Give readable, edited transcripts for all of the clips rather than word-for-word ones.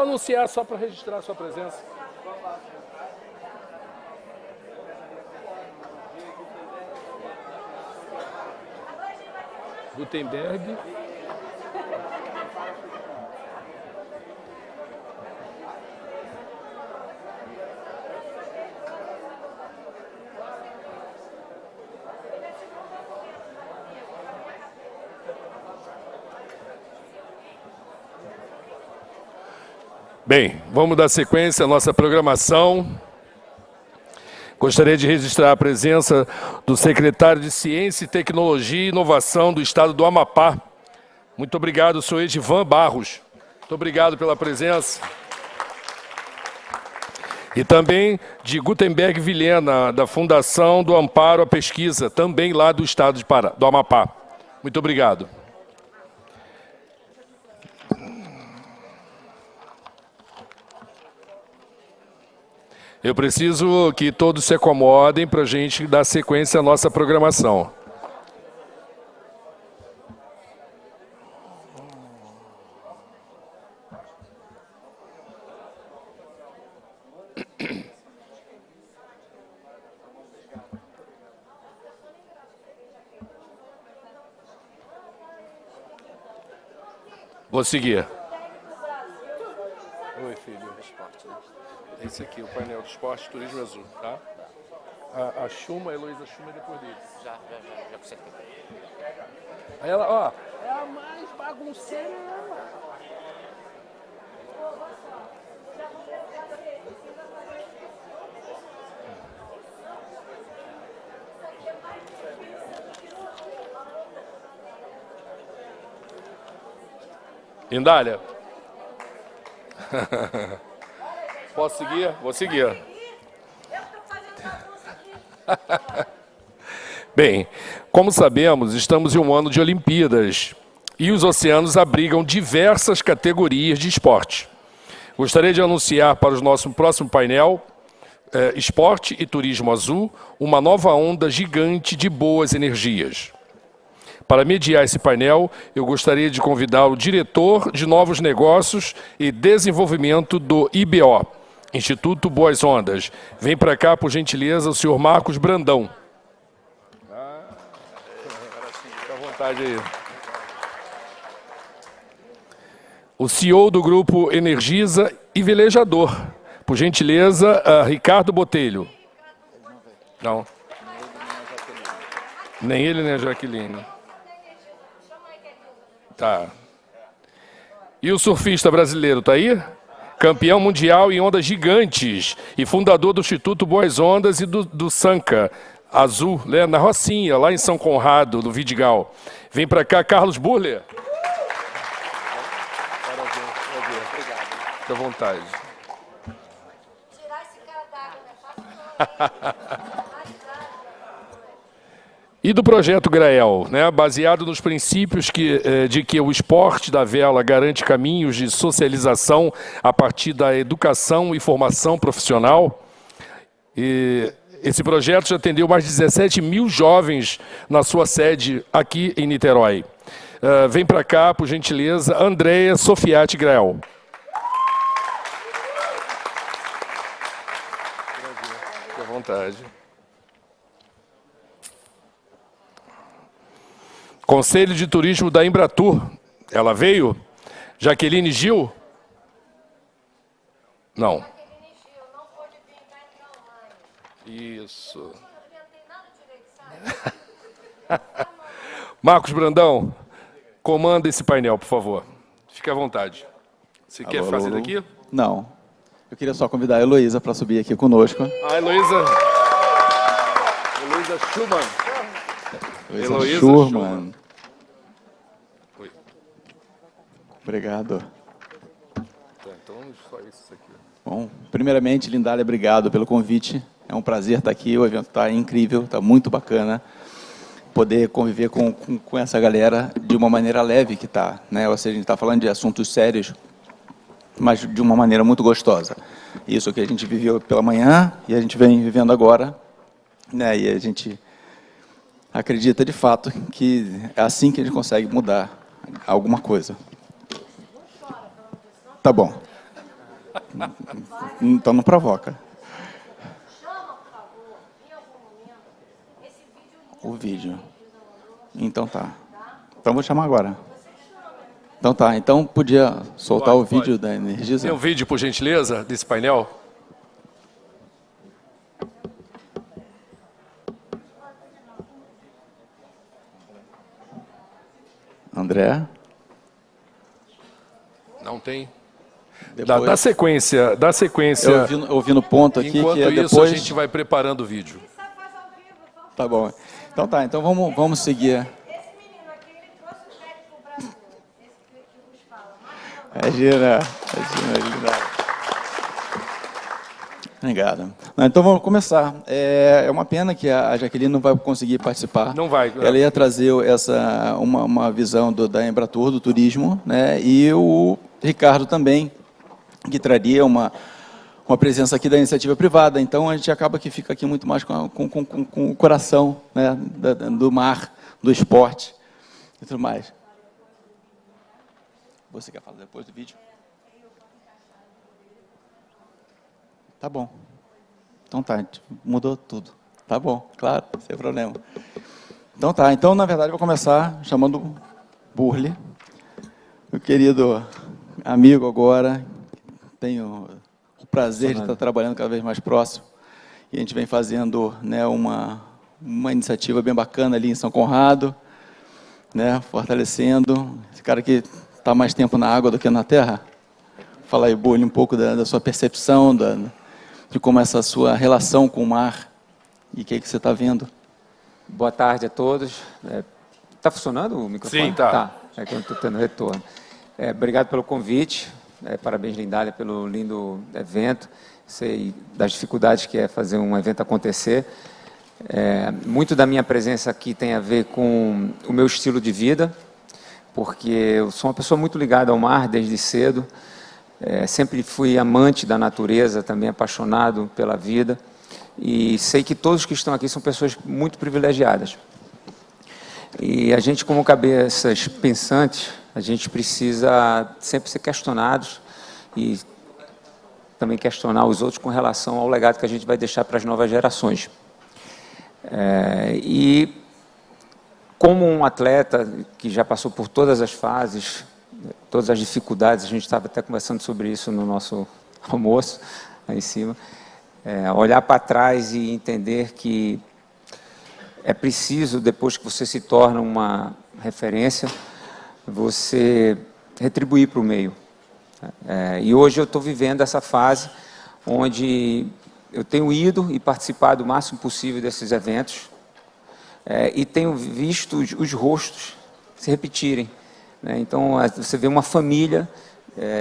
Só anunciar, só para registrar a sua presença. Gutenberg. Bem, vamos dar sequência à nossa programação. Gostaria de registrar a presença do secretário de Ciência, Tecnologia e Inovação do Estado do Amapá. Muito obrigado, senhor Edivan Barros. Muito obrigado pela presença. E também de Gutenberg Vilhena, da Fundação do Amparo à Pesquisa, também lá do Estado do Amapá. Muito obrigado. Eu preciso que todos se acomodem para a gente dar sequência à nossa programação. Vou seguir. Oi, filho. Esse aqui, o painel de esporte, turismo azul, tá? A Chuma, a Heloísa Chuma é depois dele. Já consertei. Aí ela, ó, é a mais bagunceira. Indália. Posso seguir? Vou seguir. Bem, como sabemos, estamos em um ano de Olimpíadas e os oceanos abrigam diversas categorias de esporte. Gostaria de anunciar para o nosso próximo painel, Esporte e Turismo Azul, uma nova onda gigante de boas energias. Para mediar esse painel, eu gostaria de convidar o diretor de Novos Negócios e Desenvolvimento do IBO, Instituto Boas Ondas. Vem para cá, por gentileza, o senhor Marcos Brandão. Fica à vontade aí. O CEO do Grupo Energisa e velejador. Por gentileza, Ricardo Botelho. Não. Nem ele, nem a Jaqueline. Tá. E o surfista brasileiro, tá aí? Campeão mundial em ondas gigantes e fundador do Instituto Boas Ondas e do Sanca Azul, né, na Rocinha, lá em São Conrado, no Vidigal. Vem para cá, Carlos Burler. Fique à vontade. Tirar esse cara d'água, né? E do projeto Grael, né, baseado nos princípios de que o esporte da vela garante caminhos de socialização a partir da educação e formação profissional. E esse projeto já atendeu mais de 17 mil jovens na sua sede aqui em Niterói. Vem para cá, por gentileza, Andréia Sofiati Grael. Fique à vontade. Conselho de Turismo da Embratur. Ela veio? Jaqueline Gil? Não. Jaqueline Gil, não pode vir, vai entrar online. Isso. Não tem nada direito, sabe? Marcos Brandão, comanda esse painel, por favor. Fique à vontade. Você quer fazer daqui? Não. Eu queria só convidar a Heloísa para subir aqui conosco. A Heloísa Schumann. Heloísa Schurman. Oi. Obrigado. Então, só isso aqui. Bom, primeiramente, Lindália, obrigado pelo convite. É um prazer estar aqui, o evento está incrível, está muito bacana. Poder conviver com essa galera de uma maneira leve que está, né? Ou seja, a gente está falando de assuntos sérios, mas de uma maneira muito gostosa. Isso que a gente viveu pela manhã e a gente vem vivendo agora, né? E a gente acredita de fato que é assim que a gente consegue mudar alguma coisa. Tá bom. Então não provoca. Chama, por favor, em algum momento, esse vídeo O vídeo. Então tá. Então vou chamar agora. Então tá. Então podia soltar o vídeo da Energisa? Tem um vídeo, por gentileza, desse painel? André? Não tem. Depois, Dá sequência, dá sequência. eu ouvi no ponto aqui Enquanto que é isso, depois... a gente vai preparando o vídeo. Tá bom. Então tá, então vamos seguir. Esse menino aqui, ele trouxe o técnico pro Brasil. Esse que vos fala. Imagina. Obrigado. Então vamos começar. É uma pena que a Jaqueline não vai conseguir participar. Não vai. Ela ia trazer uma visão da Embratur, do turismo, né? E o Ricardo também, que traria uma presença aqui da iniciativa privada. Então a gente acaba que fica aqui muito mais com o coração, né? Do mar, do esporte e tudo mais. Você quer falar depois do vídeo? Tá bom. Então tá, mudou tudo. Tá bom, claro, sem problema. Então tá, então na verdade eu vou começar chamando o Burle, meu querido amigo agora. Tenho o prazer de estar trabalhando cada vez mais próximo. E a gente vem fazendo, né, uma iniciativa bem bacana ali em São Conrado, né, fortalecendo. Esse cara que está mais tempo na água do que na terra. Fala aí, Burle, um pouco da sua percepção, de como essa sua relação com o mar e o que você está vendo. Boa tarde a todos. Está funcionando o microfone? Sim, tá. Tá. É que eu não estou tendo retorno. Obrigado pelo convite. Parabéns, Lindália, pelo lindo evento. Sei das dificuldades que é fazer um evento acontecer. Muito da minha presença aqui tem a ver com o meu estilo de vida, porque eu sou uma pessoa muito ligada ao mar desde cedo. Sempre fui amante da natureza, também apaixonado pela vida, e sei que todos que estão aqui são pessoas muito privilegiadas. E a gente, como cabeças pensantes, a gente precisa sempre ser questionados e também questionar os outros com relação ao legado que a gente vai deixar para as novas gerações. E como um atleta que já passou por todas as fases, todas as dificuldades, a gente estava até conversando sobre isso no nosso almoço, aí em cima, olhar para trás e entender que é preciso, depois que você se torna uma referência, você retribuir para o meio. E hoje eu estou vivendo essa fase onde eu tenho ido e participado o máximo possível desses eventos e tenho visto os rostos se repetirem. Então, você vê uma família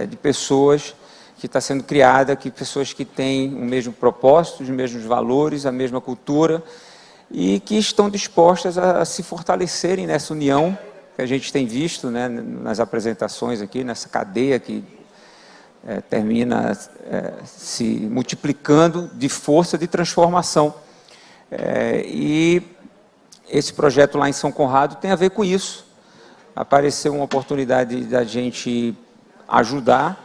de pessoas que está sendo criada, pessoas que têm o mesmo propósito, os mesmos valores, a mesma cultura, e que estão dispostas a se fortalecerem nessa união que a gente tem visto, né, nas apresentações aqui, nessa cadeia que termina se multiplicando de força de transformação. E esse projeto lá em São Conrado tem a ver com isso. Apareceu uma oportunidade da gente ajudar,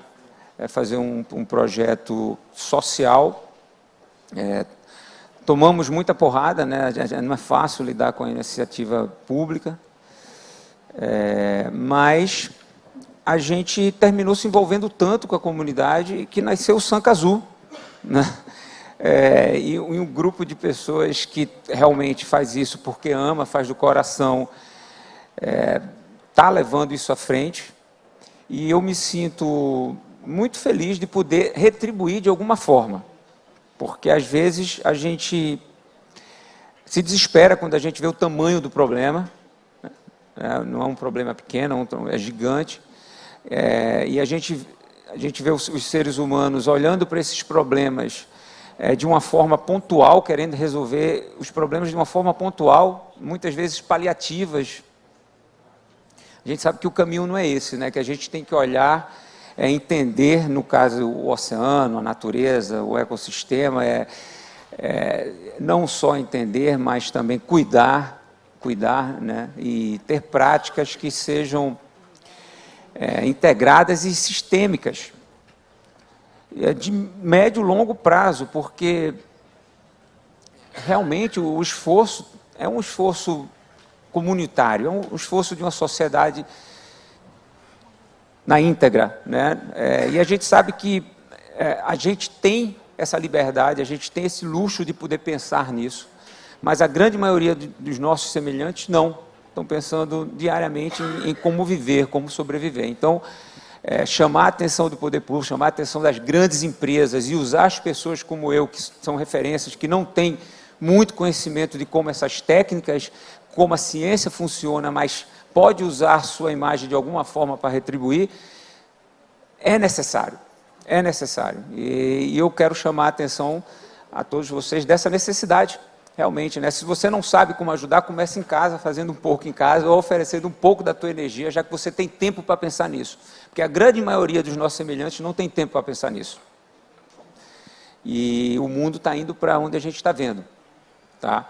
fazer um projeto social. Tomamos muita porrada, né? Não é fácil lidar com a iniciativa pública, mas a gente terminou se envolvendo tanto com a comunidade que nasceu o Sanca Azul, né? E um grupo de pessoas que realmente faz isso porque ama, faz do coração, está levando isso à frente, e eu me sinto muito feliz de poder retribuir de alguma forma, porque às vezes a gente se desespera quando a gente vê o tamanho do problema, não é um problema pequeno, é gigante, e a gente vê os seres humanos olhando para esses problemas de uma forma pontual, querendo resolver os problemas de uma forma pontual, muitas vezes paliativas. A gente sabe que o caminho não é esse, né? Que a gente tem que olhar, entender, no caso, o oceano, a natureza, o ecossistema, não só entender, mas também cuidar, né? E ter práticas que sejam integradas e sistêmicas. de médio e longo prazo, porque realmente o esforço é um esforço comunitário, é um esforço de uma sociedade na íntegra, né? E a gente sabe que a gente tem essa liberdade, a gente tem esse luxo de poder pensar nisso, mas a grande maioria dos nossos semelhantes não, estão pensando diariamente em como viver, como sobreviver. Então, chamar a atenção do poder público, chamar a atenção das grandes empresas e usar as pessoas como eu, que são referências, que não têm muito conhecimento de como essas técnicas, como a ciência funciona, mas pode usar sua imagem de alguma forma para retribuir, é necessário. É necessário. E eu quero chamar a atenção a todos vocês dessa necessidade, realmente, né? Se você não sabe como ajudar, comece em casa, fazendo um pouco em casa, ou oferecendo um pouco da tua energia, já que você tem tempo para pensar nisso. Porque a grande maioria dos nossos semelhantes não tem tempo para pensar nisso. E o mundo está indo para onde a gente está vendo. Tá?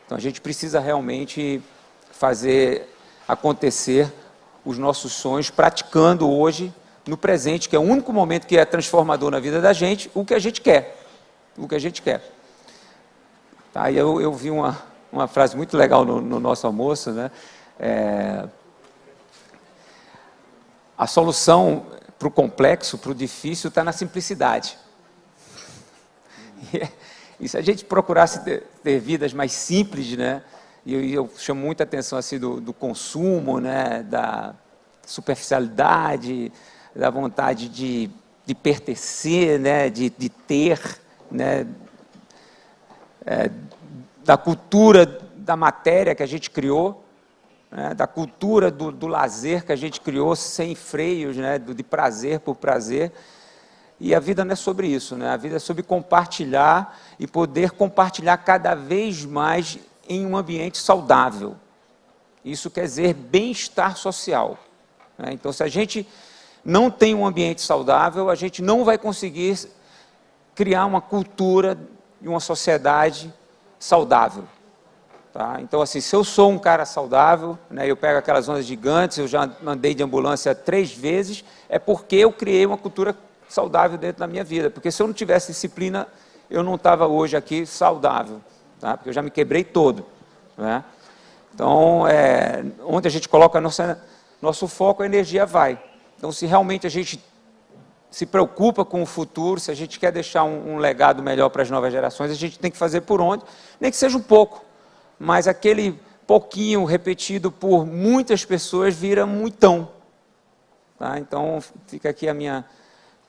Então, a gente precisa realmente fazer acontecer os nossos sonhos, praticando hoje, no presente, que é o único momento que é transformador na vida da gente, o que a gente quer. O que a gente quer. Tá? E eu vi uma frase muito legal no nosso almoço, né? A solução para o complexo, para o difícil, está na simplicidade. E se a gente procurasse ter vidas mais simples, né? E eu chamo muita atenção assim, do consumo, né? Da superficialidade, da vontade de pertencer, né? de ter, né? Da cultura da matéria que a gente criou, né? Da cultura do lazer que a gente criou sem freios, né? De prazer por prazer. E a vida não é sobre isso, né? A vida é sobre compartilhar e poder compartilhar cada vez mais em um ambiente saudável. Isso quer dizer bem-estar social, né? Então, se a gente não tem um ambiente saudável, a gente não vai conseguir criar uma cultura e uma sociedade saudável. Tá? Então, assim, se eu sou um cara saudável, né, eu pego aquelas ondas gigantes, eu já andei de ambulância 3 vezes, é porque eu criei uma cultura saudável dentro da minha vida. Porque se eu não tivesse disciplina, eu não estava hoje aqui saudável. Tá? Porque eu já me quebrei todo. Né? Então, onde a gente coloca nosso foco, a energia vai. Então, se realmente a gente se preocupa com o futuro, se a gente quer deixar um legado melhor para as novas gerações, a gente tem que fazer por onde, nem que seja um pouco, mas aquele pouquinho repetido por muitas pessoas vira muitão. Tá? Então, fica aqui a minha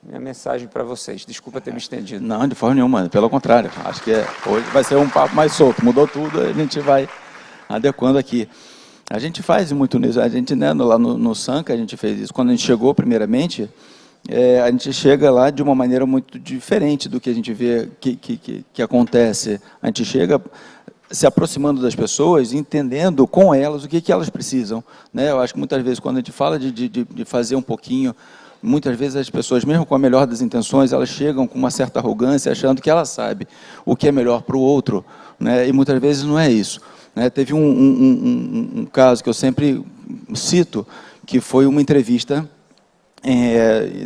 mensagem para vocês. Desculpa ter me estendido. Não, de forma nenhuma, pelo contrário. Acho que hoje vai ser um papo mais solto. Mudou tudo, a gente vai adequando aqui. A gente faz muito nisso. A gente, né, lá no Sanca, a gente fez isso. Quando a gente chegou, primeiramente, a gente chega lá de uma maneira muito diferente do que a gente vê que acontece. A gente chega se aproximando das pessoas, entendendo com elas o que elas precisam. Né? Eu acho que muitas vezes, quando a gente fala de fazer um pouquinho, muitas vezes as pessoas, mesmo com a melhor das intenções, elas chegam com uma certa arrogância, achando que ela sabe o que é melhor para o outro, né? E muitas vezes não é isso. Né? Teve um caso que eu sempre cito, que foi uma entrevista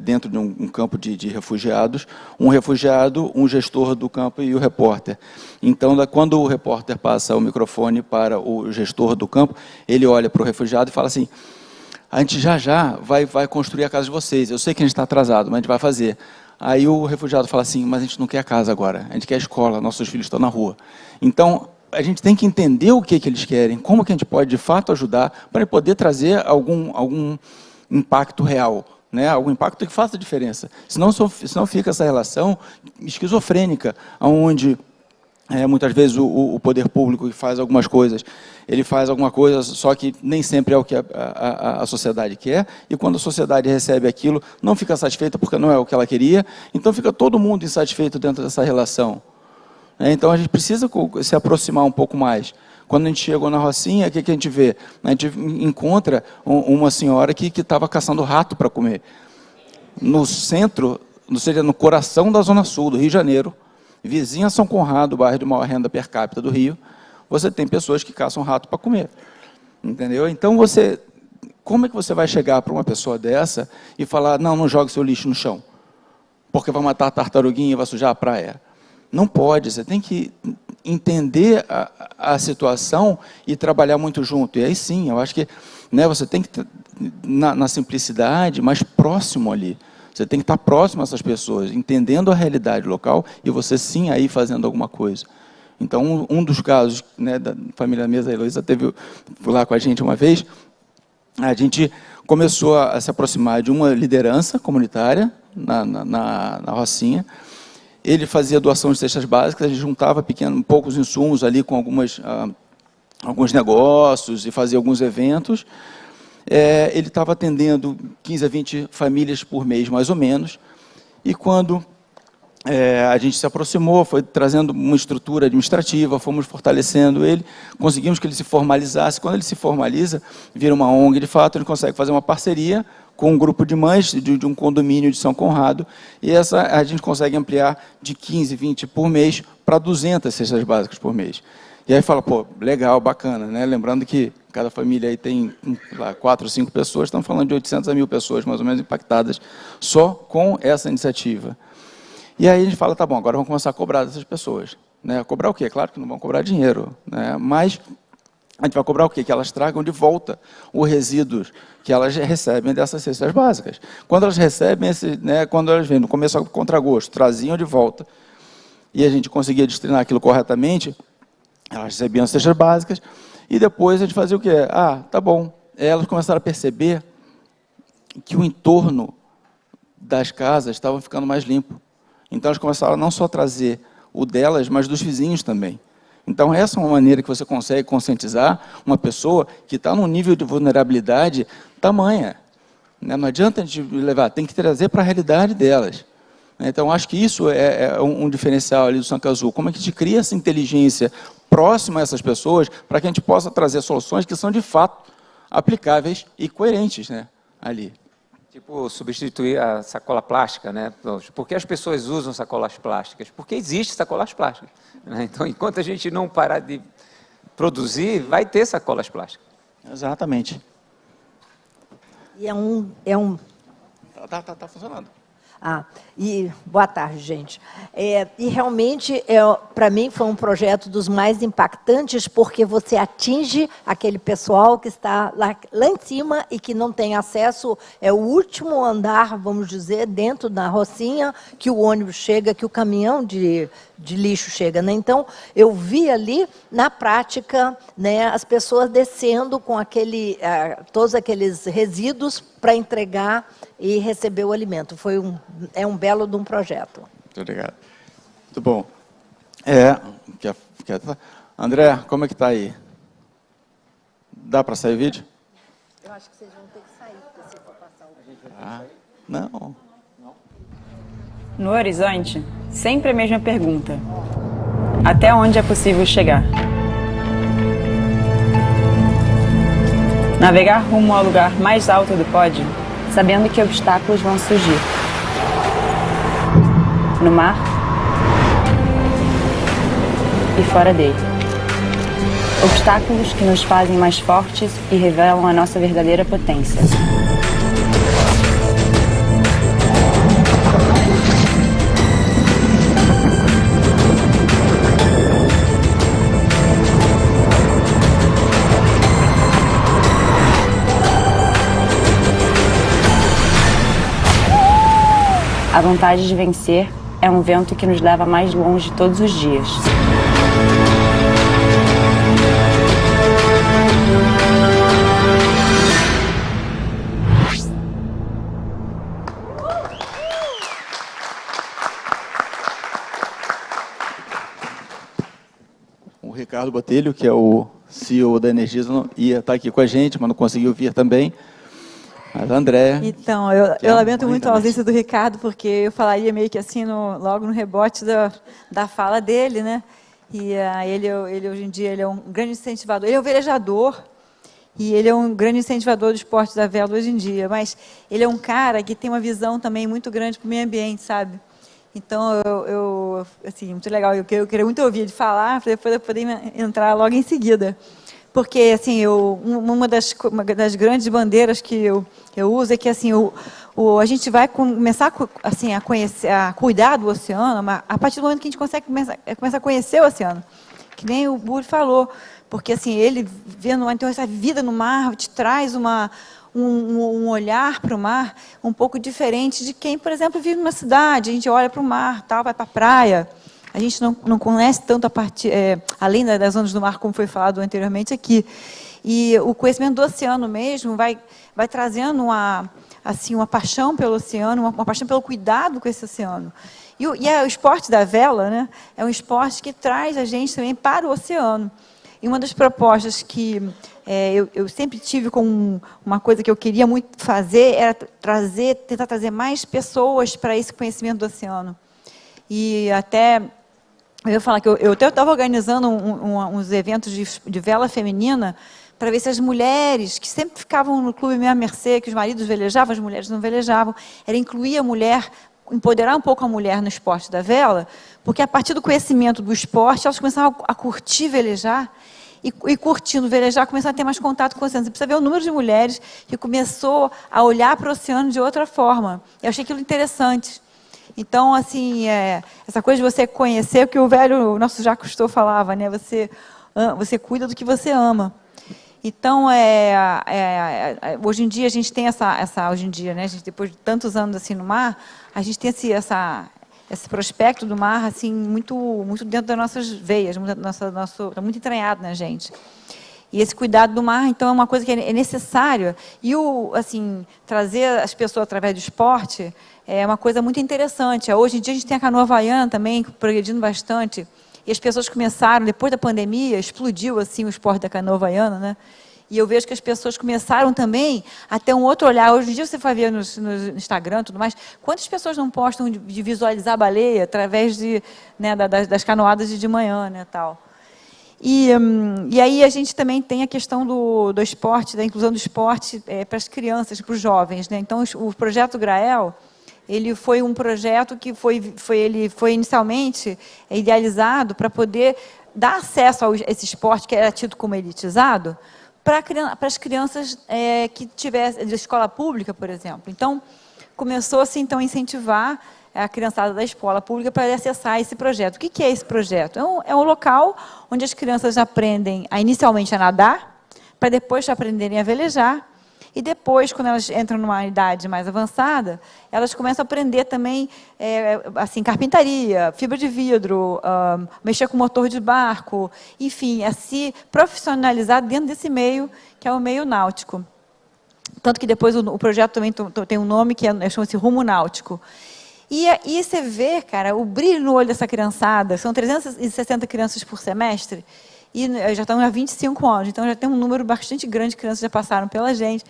dentro de um campo de refugiados, um refugiado, um gestor do campo e o repórter. Então, quando o repórter passa o microfone para o gestor do campo, ele olha para o refugiado e fala assim: a gente já vai construir a casa de vocês, eu sei que a gente está atrasado, mas a gente vai fazer. Aí o refugiado fala assim: mas a gente não quer a casa agora, a gente quer a escola, nossos filhos estão na rua. Então, a gente tem que entender o que eles querem, como que a gente pode, de fato, ajudar, para poder trazer algum impacto real. Né, algum impacto que faça diferença. Senão fica essa relação esquizofrênica, onde muitas vezes o poder público que faz algumas coisas, ele faz alguma coisa, só que nem sempre é o que a sociedade quer, e quando a sociedade recebe aquilo, não fica satisfeita porque não é o que ela queria, então fica todo mundo insatisfeito dentro dessa relação. Então a gente precisa se aproximar um pouco mais. Quando a gente chegou na Rocinha, o que a gente vê? A gente encontra uma senhora que estava caçando rato para comer. No centro, ou seja, no coração da Zona Sul do Rio de Janeiro, vizinha São Conrado, bairro de maior renda per capita do Rio, você tem pessoas que caçam rato para comer. Entendeu? Então, como é que você vai chegar para uma pessoa dessa e falar: não jogue seu lixo no chão? porque vai matar a tartaruguinha e vai sujar a praia. Não pode, você tem que entender a situação e trabalhar muito junto. E aí sim, eu acho que, né, você tem que, na simplicidade, mais próximo ali. Você tem que estar próximo a essas pessoas, entendendo a realidade local e você sim aí fazendo alguma coisa. Então, um dos casos, né, da família Mesa, a Heloísa esteve lá com a gente uma vez, a gente começou a se aproximar de uma liderança comunitária na Rocinha. Ele fazia doação de cestas básicas, a gente juntava poucos insumos ali com alguns negócios e fazia alguns eventos. Ele estava atendendo 15 a 20 famílias por mês, mais ou menos, e quando a gente se aproximou, foi trazendo uma estrutura administrativa, fomos fortalecendo ele, conseguimos que ele se formalizasse. Quando ele se formaliza, vira uma ONG, de fato, ele consegue fazer uma parceria com um grupo de mães de um condomínio de São Conrado, e essa a gente consegue ampliar de 15, 20 por mês para 200 cestas básicas por mês. E aí fala, pô, legal, bacana, né? Lembrando que cada família aí tem lá, 4 ou 5 pessoas, estamos falando de 800 a 1.000 pessoas, mais ou menos, impactadas só com essa iniciativa. E aí a gente fala, tá bom, agora vamos começar a cobrar dessas pessoas. Né? Cobrar o quê? Claro que não vão cobrar dinheiro, né? Mas a gente vai cobrar o quê? Que elas tragam de volta os resíduos que elas recebem dessas cestas básicas. Quando elas recebem, quando elas vêm no começo, com contragosto, traziam de volta, e a gente conseguia destinar aquilo corretamente, elas recebiam as cestas básicas, e depois a gente fazia o quê? Ah, tá bom. Elas começaram a perceber que o entorno das casas estava ficando mais limpo. Então, elas começaram não só a trazer o delas, mas dos vizinhos também. Então, essa é uma maneira que você consegue conscientizar uma pessoa que está num nível de vulnerabilidade tamanha. Não adianta a gente levar, tem que trazer para a realidade delas. Então, acho que isso é um diferencial ali do Sanca Azul. Como é que a gente cria essa inteligência próxima a essas pessoas para que a gente possa trazer soluções que são, de fato, aplicáveis e coerentes, né, ali. Tipo, substituir a sacola plástica, né? Por que as pessoas usam sacolas plásticas? Porque existe sacolas plásticas. Né? Então, enquanto a gente não parar de produzir, vai ter sacolas plásticas. Exatamente. E é um... Tá funcionando. E boa tarde, gente. E realmente, para mim, foi um projeto dos mais impactantes, porque você atinge aquele pessoal que está lá em cima e que não tem acesso, é o último andar, vamos dizer, dentro da Rocinha, que o ônibus chega, que o caminhão de lixo chega. Né? Então, eu vi ali, na prática, né, as pessoas descendo com todos aqueles resíduos para entregar e receber o alimento. É um belo de um projeto. Muito obrigado. Muito bom. André, como é que está aí? Dá para sair o vídeo? Eu acho que vocês vão ter que sair, porque se for passar o vídeo. Não. No horizonte, sempre a mesma pergunta. Até onde é possível chegar? Navegar rumo ao lugar mais alto do pódio, sabendo que obstáculos vão surgir. No mar e fora dele. Obstáculos que nos fazem mais fortes e revelam a nossa verdadeira potência. A vontade de vencer é um vento que nos leva mais longe todos os dias. O Ricardo Botelho, que é o CEO da Energisa, ia estar aqui com a gente, mas não conseguiu vir também. Mas a Andréa... Então, eu lamento muito a ausência do Ricardo, porque eu falaria meio que assim, logo no rebote da fala dele, né? E ele hoje em dia ele é um grande incentivador. Ele é um velejador, e ele é um grande incentivador do esporte da vela hoje em dia. Mas ele é um cara que tem uma visão também muito grande para o meio ambiente, sabe? Então, assim, muito legal. Eu queria muito ouvir ele falar, para depois eu poder entrar logo em seguida. Porque, assim, uma das grandes bandeiras que eu uso é que, assim, a gente vai começar assim, a conhecer, a cuidar do oceano, a partir do momento que a gente consegue começar a conhecer o oceano. Que nem o Buri falou, porque assim, ele vendo então, essa vida no mar te traz um olhar para o mar um pouco diferente de quem, por exemplo, vive numa cidade. A gente olha para o mar, tal, vai para a praia. A gente não conhece tanto a parte, além das zonas do mar, como foi falado anteriormente aqui. E o conhecimento do oceano mesmo vai trazendo uma paixão pelo oceano, uma paixão pelo cuidado com esse oceano. E o esporte da vela, né, é um esporte que traz a gente também para o oceano. E uma das propostas que eu sempre tive como uma coisa que eu queria muito fazer era tentar trazer mais pessoas para esse conhecimento do oceano. E até eu ia falar que eu até estava organizando uns eventos de vela feminina para ver se as mulheres, que sempre ficavam no clube meio à mercê, que os maridos velejavam, as mulheres não velejavam, era incluir a mulher, empoderar um pouco a mulher no esporte da vela, porque a partir do conhecimento do esporte, elas começavam a curtir velejar, e curtindo velejar, começaram a ter mais contato com o oceano. Você precisa ver o número de mulheres que começou a olhar para o oceano de outra forma. Eu achei aquilo interessante. Então, assim, essa coisa de você conhecer, o que o nosso Jacques Cousteau falava, né? Você cuida do que você ama. Então, hoje em dia, a gente tem hoje em dia, né? A gente, depois de tantos anos assim no mar, a gente tem esse prospecto do mar assim, muito dentro das nossas veias, está muito entranhado na gente. E esse cuidado do mar, então, é uma coisa que é necessária. E trazer as pessoas através do esporte é uma coisa muito interessante. Hoje em dia, a gente tem a canoa havaiana também, progredindo bastante. E as pessoas começaram, depois da pandemia, explodiu assim, o esporte da canoa havaiana, né? E eu vejo que as pessoas começaram também a ter um outro olhar. Hoje em dia, você vai ver no Instagram e tudo mais, quantas pessoas não postam de visualizar a baleia através das canoadas de manhã, né, tal. E aí a gente também tem a questão do esporte, da inclusão do esporte para as crianças, para os jovens, né? Então, o projeto Grael, ele foi um projeto que ele foi inicialmente idealizado para poder dar acesso a esse esporte que era tido como elitizado, para as crianças que tivessem de escola pública, por exemplo. Então, começou-se então a incentivar a criançada da escola pública para acessar esse projeto. O que é esse projeto? É um local onde as crianças aprendem inicialmente a nadar, para depois aprenderem a velejar, e depois, quando elas entram numa idade mais avançada, elas começam a aprender também carpintaria, fibra de vidro, mexer com motor de barco, enfim, a se profissionalizar dentro desse meio, que é o meio náutico. Tanto que depois o projeto também tem um nome que chama-se Rumo Náutico. E você vê, cara, o brilho no olho dessa criançada. São 360 crianças por semestre, e já estão há 25 anos, então já tem um número bastante grande de crianças que já passaram pela gente.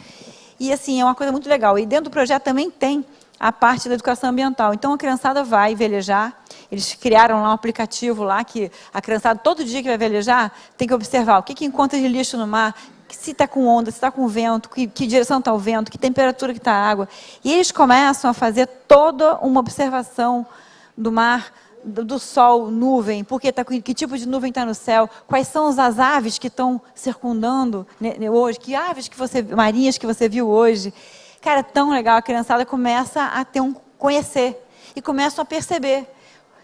E, assim, é uma coisa muito legal. E dentro do projeto também tem a parte da educação ambiental. Então, a criançada vai velejar. Eles criaram lá um aplicativo lá que a criançada, todo dia que vai velejar, tem que observar o que encontra de lixo no mar, se está com onda, se está com vento, que direção está o vento, que temperatura que está a água. E eles começam a fazer toda uma observação do mar, do sol, nuvem, que tipo de nuvem está no céu, quais são as aves que estão circundando hoje, que aves marinhas que você viu hoje. Cara, é tão legal, a criançada começa a ter conhecer e começam a perceber.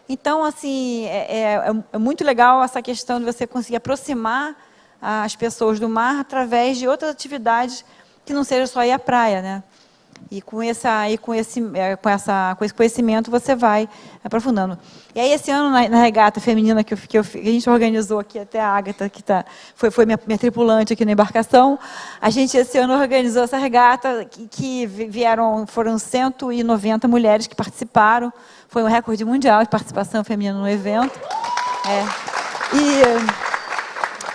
Então, assim, é muito legal essa questão de você conseguir aproximar as pessoas do mar através de outras atividades que não seja só ir à praia, né? E com esse conhecimento você vai aprofundando. E aí, esse ano, na regata feminina que a gente organizou aqui, até a Ágata, que foi minha tripulante aqui na embarcação, a gente, esse ano, organizou essa regata, foram 190 mulheres que participaram, foi um recorde mundial de participação feminina no evento.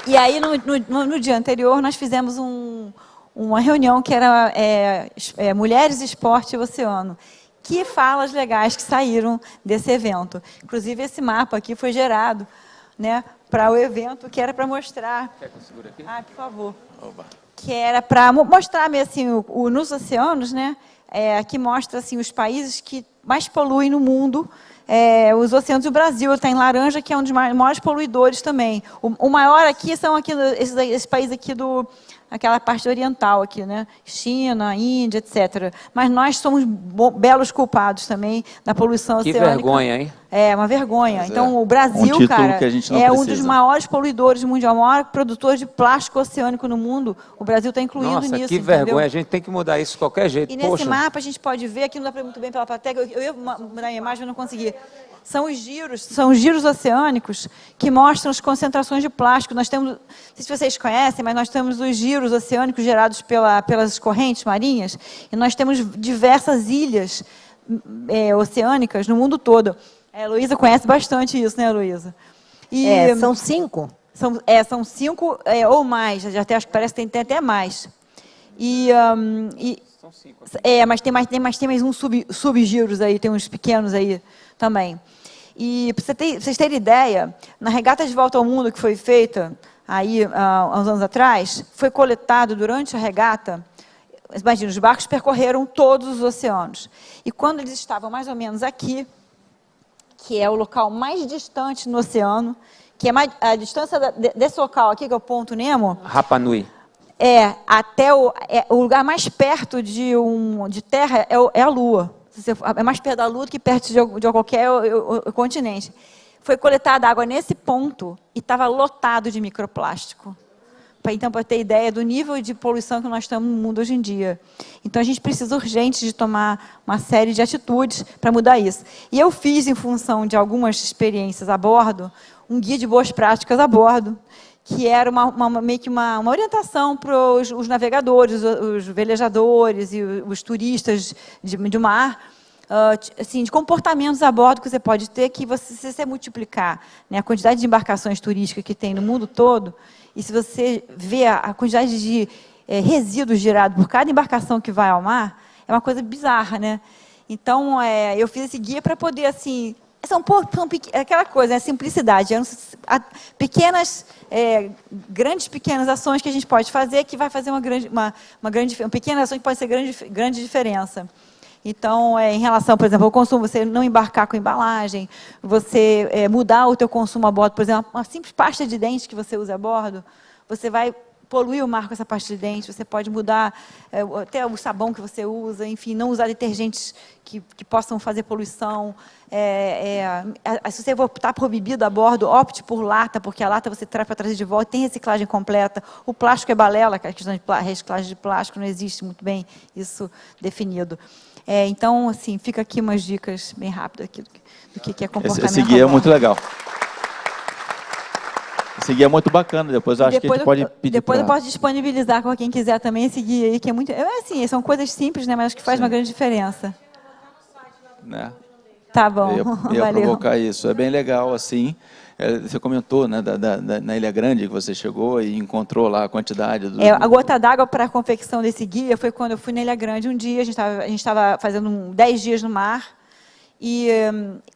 E aí, no dia anterior, nós fizemos uma reunião que era Mulheres, Esporte e Oceano. Que falas legais que saíram desse evento. Inclusive, esse mapa aqui foi gerado, né, para o evento, que era para mostrar... Quer que eu segure aqui? Ah, por favor. Oba. Que era para mostrar, assim, nos oceanos, né, que mostra assim, os países que mais poluem no mundo. Os oceanos do Brasil está em laranja, que é um dos maiores poluidores também. O maior aqui são esses países aqui aquela parte oriental aqui, né? China, Índia, etc. Mas nós somos belos culpados também da poluição Que oceânica. vergonha, hein? É uma vergonha. Mas então, é o Brasil, um título cara, que a gente não é um dos precisa. maiores poluidores mundial, o maior produtor de plástico oceânico no mundo. O Brasil está incluindo Nossa, nisso, que entendeu? vergonha. A gente tem que mudar isso de qualquer jeito. E nesse Poxa. mapa a gente pode ver, aqui não dá para ver muito bem pela plateia, eu ia mudar a imagem, mas não consegui. São os giros oceânicos que mostram as concentrações de plástico. Nós temos, não sei se vocês conhecem, mas nós temos os giros oceânicos gerados pelas correntes marinhas, e nós temos diversas ilhas oceânicas no mundo todo. A Heloísa conhece bastante isso, né, Heloísa? E, São 5. são 5 ou mais, até acho que parece que tem até mais. São 5. Mas tem mais uns subgiros aí, tem uns pequenos aí também. E para vocês terem ideia, na regata de volta ao mundo que foi feita aí há uns anos atrás, foi coletado durante a regata, imagina, os barcos percorreram todos os oceanos. E quando eles estavam mais ou menos aqui, que é o local mais distante no oceano, que é a distância desse local aqui, que é o Ponto Nemo, Rapa Nui. até o lugar mais perto de terra é a Lua. É mais perto da Lua do que perto de qualquer continente. Foi coletada água nesse ponto e estava lotado de microplástico. Então, para ter ideia do nível de poluição que nós estamos no mundo hoje em dia. Então, a gente precisa urgente de tomar uma série de atitudes para mudar isso. E eu fiz, em função de algumas experiências a bordo, um guia de boas práticas a bordo, que era meio que uma orientação para os navegadores, os velejadores e os turistas de mar, assim, de comportamentos a bordo que você pode ter, que se você multiplicar, né, a quantidade de embarcações turísticas que tem no mundo todo, e se você vê a quantidade de resíduos gerados por cada embarcação que vai ao mar, é uma coisa bizarra, né? Então, eu fiz esse guia para poder, assim, são aquela coisa, né, simplicidade, grandes pequenas ações que a gente pode fazer, que vai fazer uma pequena ação que pode ser grande diferença. Então, em relação, por exemplo, ao consumo, você não embarcar com embalagem, você mudar o teu consumo a bordo, por exemplo, uma simples pasta de dente que você usa a bordo, você vai poluir o mar com essa pasta de dente, você pode mudar até o sabão que você usa, enfim, não usar detergentes que possam fazer poluição. Se você optar por bebida a bordo, opte por lata, porque a lata você traz para trazer de volta, tem reciclagem completa. O plástico é balela, a questão de reciclagem de plástico, não existe muito bem isso definido. Então, assim, fica aqui umas dicas bem rápidas aqui do que é comportamento. Esse guia é muito legal. Esse guia é muito bacana, depois eu acho que a gente pode pedir. Depois eu posso disponibilizar com quem quiser também esse guia aí, que é muito. Assim, são coisas simples, né, mas que faz uma grande diferença. Né? Tá bom. Ia Valeu. provocar isso. É bem legal, assim. Você comentou, né, na Ilha Grande, que você chegou e encontrou lá a quantidade do... A gota d'água para a confecção desse guia foi quando eu fui na Ilha Grande um dia, a gente estava fazendo 10 dias no mar, e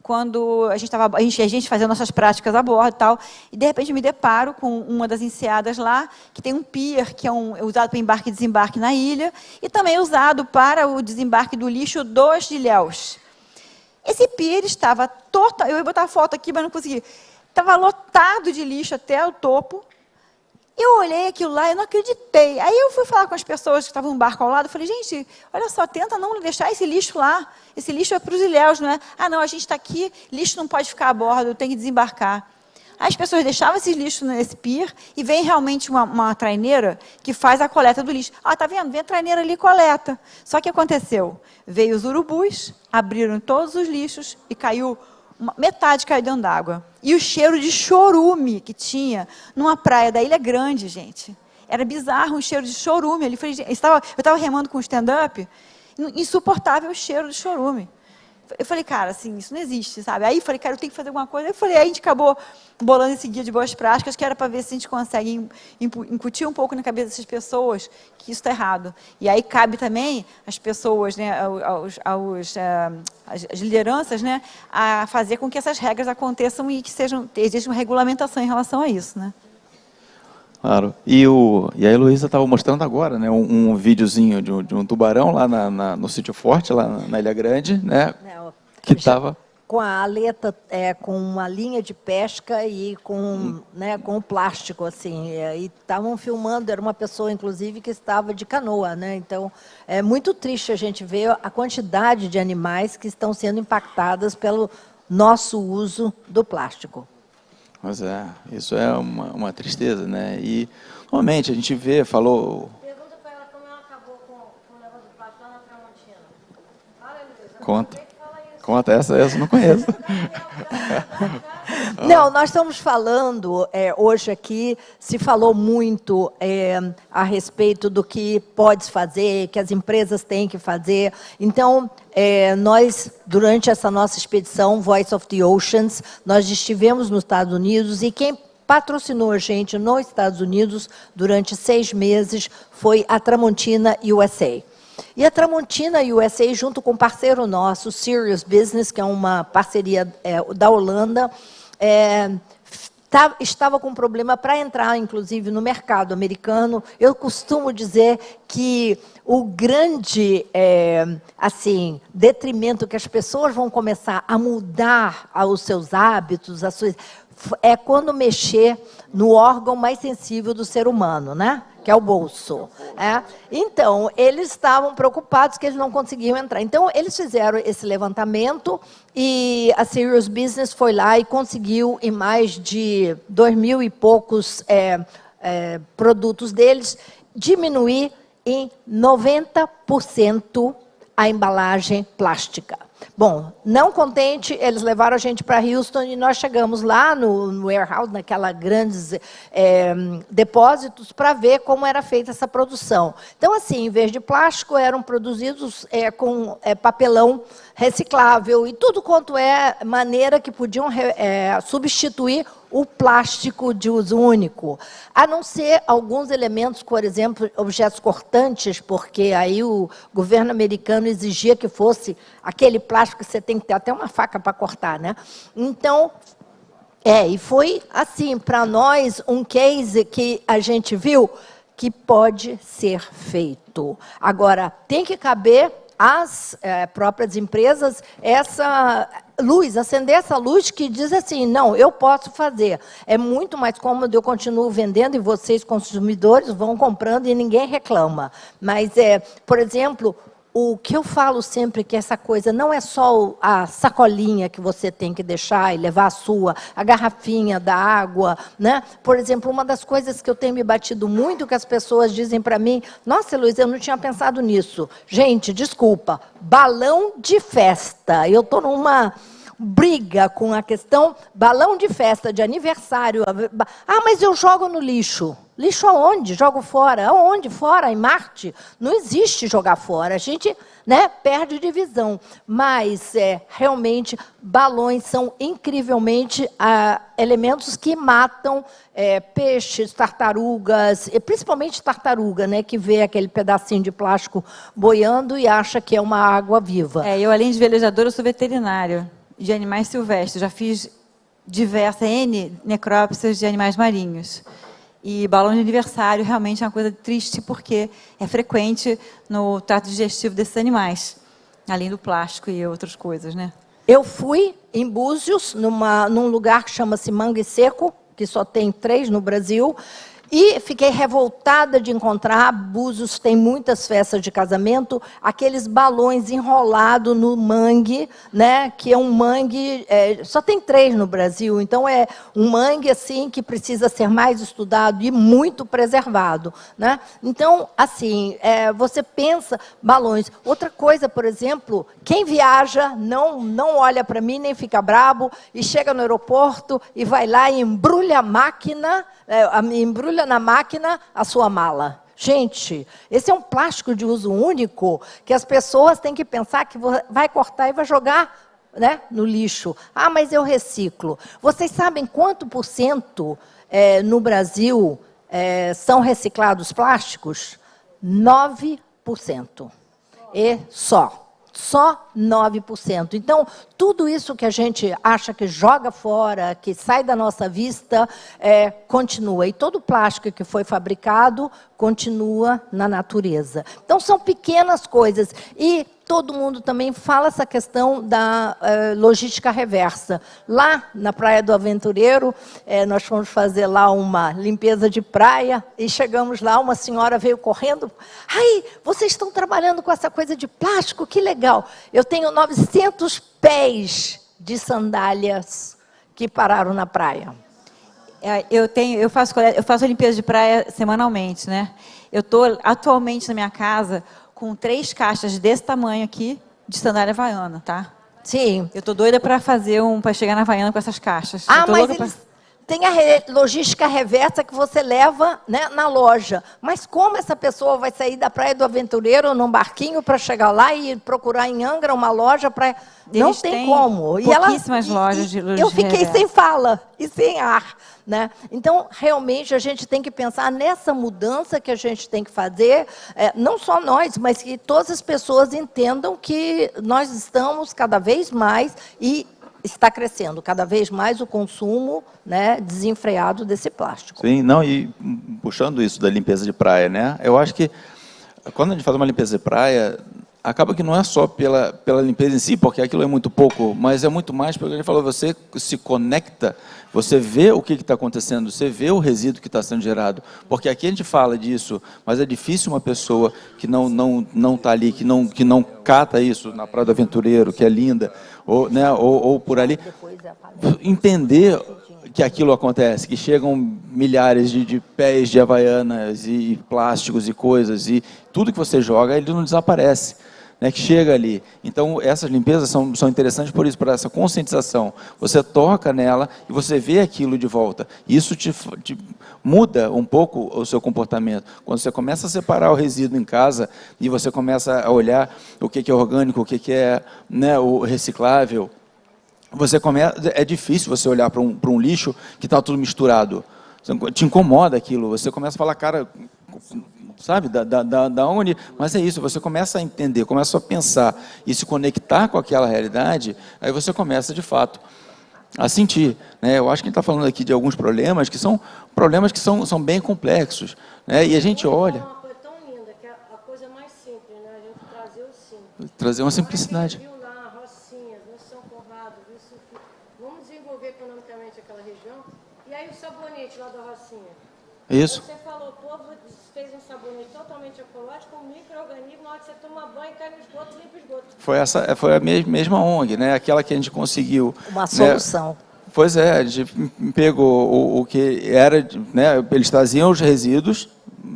quando a gente fazia nossas práticas a bordo e tal, e de repente me deparo com uma das enseadas lá, que tem um pier, que é usado para embarque e desembarque na ilha, e também usado para o desembarque do lixo dos Ilhéus. Esse pier estava total, eu ia botar a foto aqui, mas não consegui. Estava lotado de lixo até o topo. Eu olhei aquilo lá e não acreditei. Aí eu fui falar com as pessoas que estavam no barco ao lado, falei, gente, olha só, tenta não deixar esse lixo lá. Esse lixo é para os Ilhéus, não é? Ah, não, a gente está aqui, lixo não pode ficar a bordo, tem que desembarcar. Aí as pessoas deixavam esse lixo nesse pier e vem realmente uma traineira que faz a coleta do lixo. Ah, tá vendo? Vem a traineira ali e coleta. Só que aconteceu? Veio os urubus, abriram todos os lixos e metade caiu dentro d'água. E o cheiro de chorume que tinha numa praia da Ilha Grande, gente. Era bizarro, um cheiro de chorume. Eu estava remando com o stand-up, insuportável o cheiro de chorume. Eu falei, cara, assim, isso não existe, sabe? Aí eu falei, cara, eu tenho que fazer alguma coisa. Aí a gente acabou bolando esse guia de boas práticas, que era para ver se a gente consegue incutir um pouco na cabeça dessas pessoas que isso está errado. E aí cabe também às pessoas, né, as lideranças, né, a fazer com que essas regras aconteçam e que exista uma regulamentação em relação a isso, né? Claro. E a Heloísa estava mostrando agora, né, um videozinho de um tubarão lá no Sítio Forte, lá na Ilha Grande, né? Não, Que estava... com a aleta, com uma linha de pesca e com, né, com o plástico, assim, e estavam filmando, era uma pessoa, inclusive, que estava de canoa, né? Então, é muito triste a gente ver a quantidade de animais que estão sendo impactadas pelo nosso uso do plástico. Mas isso é uma tristeza, né? E, normalmente, a gente vê, falou... Pergunta para ela como ela acabou com o negócio do plástico lá na Tramontina. Fala, Luísa. Conta, essa eu não conheço. Não, nós estamos falando, hoje aqui, se falou muito a respeito do que pode fazer, que as empresas têm que fazer. Então, nós, durante essa nossa expedição, Voice of the Oceans, nós estivemos nos Estados Unidos e quem patrocinou a gente nos Estados Unidos durante 6 meses foi a Tramontina USA. E a Tramontina USA, junto com um parceiro nosso, Serious Business, que é uma parceria da Holanda, estava com problema para entrar, inclusive, no mercado americano. Eu costumo dizer que o grande detrimento que as pessoas vão começar a mudar os seus hábitos, é quando mexer no órgão mais sensível do ser humano, né? Que é o bolso. Então, eles estavam preocupados que eles não conseguiam entrar. Então, eles fizeram esse levantamento e a Serious Business foi lá e conseguiu, em mais de 2.000 e poucos produtos deles, diminuir em 90% a embalagem plástica. Bom, não contente, eles levaram a gente para Houston e nós chegamos lá no warehouse, naquela grandes depósitos, para ver como era feita essa produção. Então, assim, em vez de plástico, eram produzidos com papelão reciclável e tudo quanto maneira que podiam substituir o plástico de uso único, a não ser alguns elementos, por exemplo, objetos cortantes, porque aí o governo americano exigia que fosse aquele plástico que você tem que ter até uma faca para cortar, né? Então, e foi assim, para nós, um case que a gente viu que pode ser feito. Agora, tem que caber às próprias empresas essa luz, acender essa luz que diz assim, não, eu posso fazer. É muito mais cômodo, eu continuo vendendo e vocês, consumidores, vão comprando e ninguém reclama. Mas, por exemplo, o que eu falo sempre que essa coisa não é só a sacolinha que você tem que deixar e levar a garrafinha da água, né? Por exemplo, uma das coisas que eu tenho me batido muito, que as pessoas dizem para mim, nossa, Luiz, eu não tinha pensado nisso. Gente, desculpa, balão de festa. Eu estou numa briga com a questão balão de festa, de aniversário. Ah, mas eu jogo no lixo. Lixo aonde? Jogo fora. Aonde? Fora? Em Marte? Não existe jogar fora. A gente, né, perde de visão. Mas, realmente, balões são incrivelmente elementos que matam peixes, tartarugas, e principalmente tartaruga, né, que vê aquele pedacinho de plástico boiando e acha que é uma água viva. Eu, além de velejadora, eu sou veterinário de animais silvestres. Já fiz diversas necrópsias de animais marinhos. E balão de aniversário realmente é uma coisa triste, porque é frequente no trato digestivo desses animais, além do plástico e outras coisas, né? Eu fui em Búzios, num lugar que chama-se Mangue Seco, que só tem 3 no Brasil, e fiquei revoltada de encontrar, Búzios tem muitas festas de casamento, aqueles balões enrolados no mangue, né, que é um mangue, só tem 3 no Brasil, então é um mangue assim que precisa ser mais estudado e muito preservado, né? Então, assim, você pensa balões. Outra coisa, por exemplo, quem viaja não olha para mim, nem fica brabo, e chega no aeroporto e vai lá e embrulha a máquina, embrulha na máquina a sua mala. Gente, esse é um plástico de uso único que as pessoas têm que pensar que vai cortar e vai jogar, né, no lixo. Ah, mas eu reciclo. Vocês sabem quanto por cento no Brasil são reciclados plásticos? 9%. E só 9%. Então, tudo isso que a gente acha que joga fora, que sai da nossa vista, continua. E todo o plástico que foi fabricado continua na natureza. Então, são pequenas coisas. E todo mundo também fala essa questão da logística reversa. Lá, na Praia do Aventureiro, nós fomos fazer lá uma limpeza de praia e chegamos lá, uma senhora veio correndo. Ai, vocês estão trabalhando com essa coisa de plástico? Que legal! Eu tenho 900 pés de sandálias que pararam na praia. Eu faço a limpeza de praia semanalmente, né? Eu estou atualmente na minha casa com 3 caixas desse tamanho aqui de sandália havaiana, tá? Sim. Eu estou doida para chegar na Havaiana com essas caixas. Mas eles têm a logística reversa que você leva, né, na loja. Mas como essa pessoa vai sair da Praia do Aventureiro num barquinho para chegar lá e procurar em Angra uma loja para... Não tem como. Pouquíssimas lojas de logística eu fiquei reversa. sem fala e sem ar. Né? Então, realmente, a gente tem que pensar nessa mudança que a gente tem que fazer, não só nós, mas que todas as pessoas entendam que nós estamos cada vez mais e está crescendo cada vez mais o consumo, né, desenfreado desse plástico. Sim, não, e puxando isso da limpeza de praia, né? Eu acho que quando a gente faz uma limpeza de praia, acaba que não é só pela limpeza em si, porque aquilo é muito pouco, mas é muito mais porque a gente falou, você se conecta, você vê o que está acontecendo, você vê o resíduo que está sendo gerado. Porque aqui a gente fala disso, mas é difícil uma pessoa que não está ali, que não cata isso na Praia do Aventureiro, que é linda, ou, né, ou por ali, entender que aquilo acontece, que chegam milhares de pés de havaianas e plásticos e coisas, e tudo que você joga, ele não desaparece, né, que chega ali. Então, essas limpezas são interessantes por isso, por essa conscientização. Você toca nela e você vê aquilo de volta. Isso te muda um pouco o seu comportamento. Quando você começa a separar o resíduo em casa e você começa a olhar o que é orgânico, o que é, né, o reciclável, é difícil você olhar para um lixo que está tudo misturado. Te incomoda aquilo. Você começa a falar, cara, sabe, da onde? Mas é isso, você começa a entender, começa a pensar e se conectar com aquela realidade, aí você começa, de fato, a sentir. Né? Eu acho que a gente está falando aqui de alguns problemas que são bem complexos. Né? E a gente olha... Uma coisa tão linda, que é a coisa mais simples, né? A gente trazer o simples. Trazer uma simplicidade. E aí o sabonete lá da Rocinha. Isso. Você falou, o povo fez um sabonete totalmente ecológico, um micro-organismo, na hora que você toma banho, cai no esgoto, limpa o esgoto. Foi a mesma ONG, né? Aquela que a gente conseguiu... Uma solução. Né? Pois é, a gente pegou o que era... Né? Eles traziam os resíduos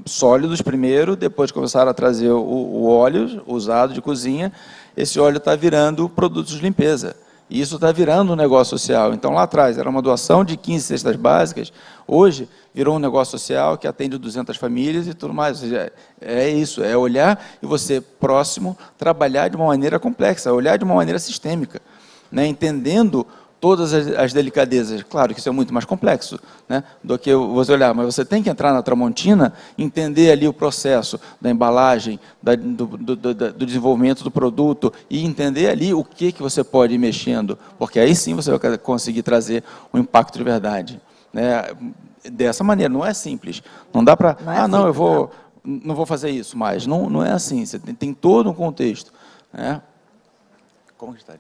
sólidos primeiro, depois começaram a trazer o óleo usado de cozinha. Esse óleo está virando produtos de limpeza. E isso está virando um negócio social. Então, lá atrás, era uma doação de 15 cestas básicas, hoje virou um negócio social que atende 200 famílias e tudo mais. Ou seja, é isso, é olhar e você, próximo, trabalhar de uma maneira complexa, olhar de uma maneira sistêmica, né? Entendendo todas as delicadezas. Claro que isso é muito mais complexo, né, do que você olhar, mas você tem que entrar na Tramontina, entender ali o processo da embalagem, do desenvolvimento do produto e entender ali o que você pode ir mexendo, porque aí sim você vai conseguir trazer um impacto de verdade. Né? Dessa maneira, não é simples. Não dá para, eu não vou fazer isso mais. Não é assim, você tem todo um contexto. Né? Como que está?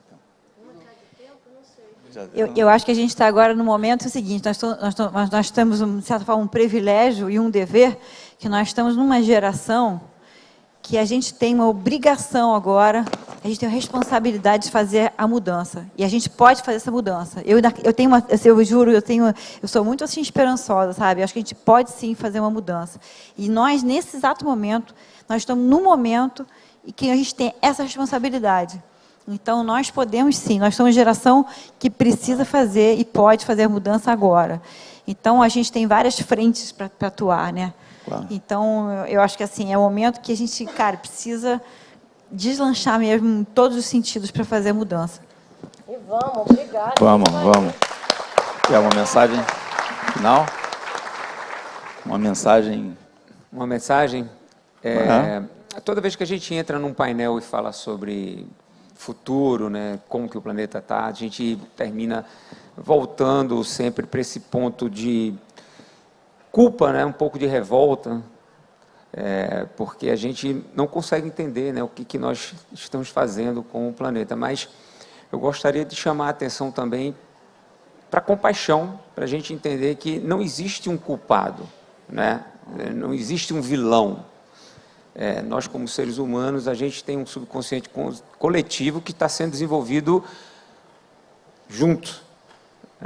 Eu acho que a gente está agora no momento seguinte, nós temos, de certa forma, um privilégio e um dever, que nós estamos numa geração que a gente tem uma obrigação agora, a gente tem a responsabilidade de fazer a mudança, e a gente pode fazer essa mudança. Eu juro, eu sou muito assim esperançosa, sabe? Eu acho que a gente pode sim fazer uma mudança. E nós, nesse exato momento, nós estamos num momento em que a gente tem essa responsabilidade. Então, nós podemos sim, nós somos uma geração que precisa fazer e pode fazer a mudança agora. Então, a gente tem várias frentes para atuar, né? Claro. Então, eu acho que assim, é o momento que a gente, cara, precisa deslanchar mesmo em todos os sentidos para fazer a mudança. E vamos, obrigada. Vamos. Quer uma mensagem final? Uma mensagem? Uma mensagem? Toda vez que a gente entra num painel e fala sobre futuro, né, como que o planeta está, a gente termina voltando sempre para esse ponto de culpa, né, um pouco de revolta, porque a gente não consegue entender, né, o que nós estamos fazendo com o planeta. Mas eu gostaria de chamar a atenção também para a compaixão, para a gente entender que não existe um culpado, né? Não existe um vilão. Nós, como seres humanos, a gente tem um subconsciente coletivo que está sendo desenvolvido junto.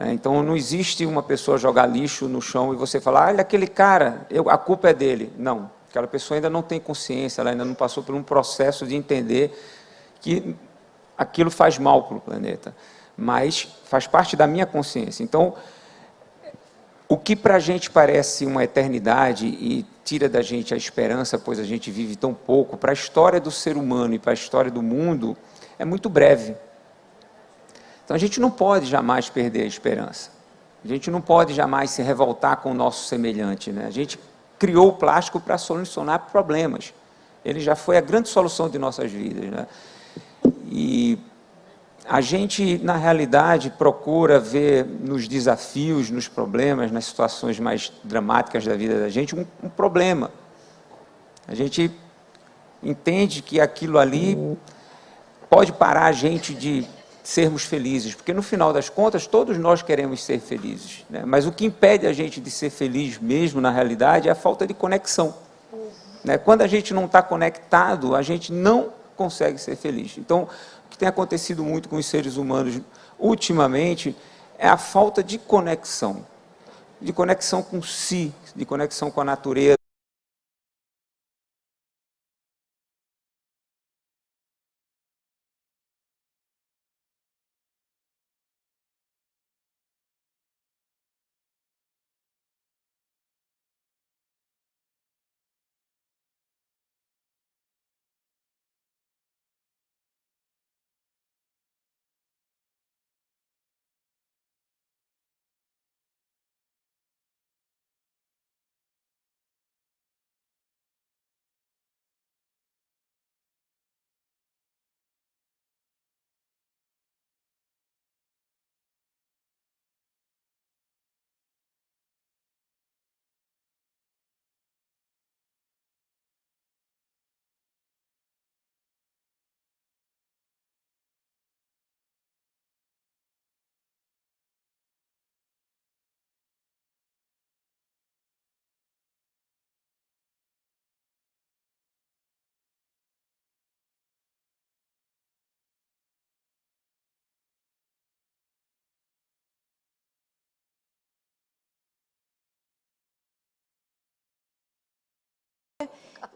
Então, não existe uma pessoa jogar lixo no chão e você falar, olha, aquele cara, a culpa é dele. Não, aquela pessoa ainda não tem consciência, ela ainda não passou por um processo de entender que aquilo faz mal para o planeta, mas faz parte da minha consciência. Então, o que para a gente parece uma eternidade e tira da gente a esperança, pois a gente vive tão pouco, para a história do ser humano e para a história do mundo, é muito breve. Então, a gente não pode jamais perder a esperança. A gente não pode jamais se revoltar com o nosso semelhante, né? A gente criou o plástico para solucionar problemas. Ele já foi a grande solução de nossas vidas, né? E a gente, na realidade, procura ver nos desafios, nos problemas, nas situações mais dramáticas da vida da gente, um problema. A gente entende que aquilo ali pode parar a gente de sermos felizes, porque no final das contas todos nós queremos ser felizes, né? Mas o que impede a gente de ser feliz mesmo na realidade é a falta de conexão, né? Quando a gente não está conectado, a gente não consegue ser feliz. Então, o que tem acontecido muito com os seres humanos ultimamente é a falta de conexão com si, de conexão com a natureza.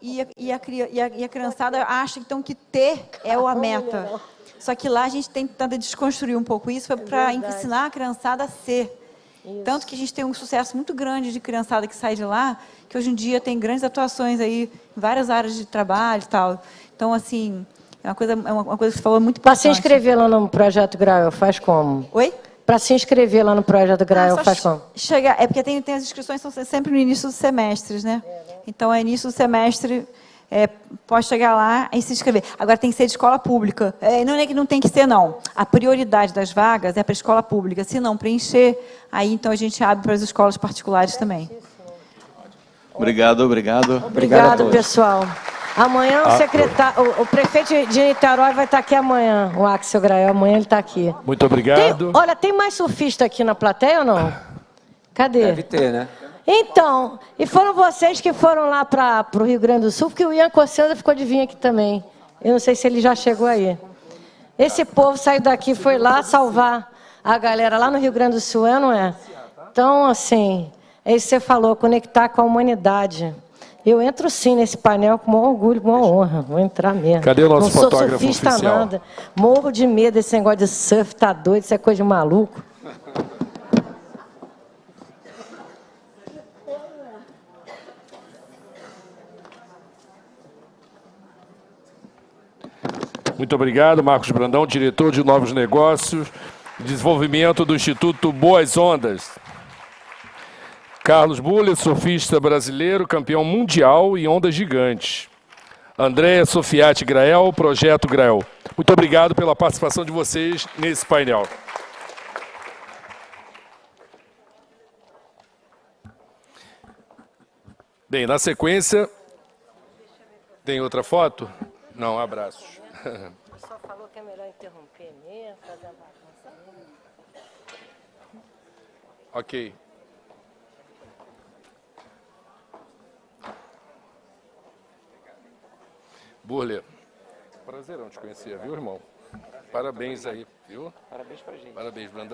E a criançada acha, então, que ter é a meta. Só que lá a gente tenta desconstruir um pouco isso para ensinar a criançada a ser. Tanto que a gente tem um sucesso muito grande de criançada que sai de lá, que hoje em dia tem grandes atuações aí em várias áreas de trabalho e tal. Então, assim, é uma coisa que você falou muito importante. Para se inscrever lá no Projeto Grael, faz como? Oi? Para se inscrever lá no Projeto Grael, faz como? É porque tem as inscrições são sempre no início dos semestres, né? Então, é início do semestre, pode chegar lá e se inscrever. Agora, tem que ser de escola pública. Não é que não tem que ser, não. A prioridade das vagas é para a escola pública. Se não preencher, aí então a gente abre para as escolas particulares também. Obrigado. Obrigado, pessoal. Amanhã o prefeito de Niterói vai estar aqui amanhã, o Axel Grael, amanhã ele está aqui. Muito obrigado. Tem mais surfista aqui na plateia ou não? Cadê? Deve ter, né? Então, e foram vocês que foram lá para o Rio Grande do Sul, porque o Ian Cossenda ficou de vir aqui também. Eu não sei se ele já chegou aí. Esse povo saiu daqui, foi lá salvar a galera lá no Rio Grande do Sul, não é? Então, assim, é isso que você falou, conectar com a humanidade. Eu entro sim nesse painel com o maior orgulho, com a maior honra. Vou entrar mesmo. Cadê o nosso fotógrafo oficial? Não sou surfista nada. Morro de medo desse negócio de surf, tá doido, isso é coisa de maluco. Muito obrigado, Marcos Brandão, diretor de Novos Negócios e Desenvolvimento do Instituto Boas Ondas. Carlos Buller, surfista brasileiro, campeão mundial em ondas gigantes. Andréa Sofiati Grael, Projeto Grael. Muito obrigado pela participação de vocês nesse painel. Bem, na sequência, Tem outra foto? Não, abraços. O pessoal falou que é melhor interromper mesmo, fazer a bagunça. Ok. Burle, prazerão te conhecer, viu, irmão? Parabéns aí, viu? Parabéns pra gente. Parabéns, Brandão.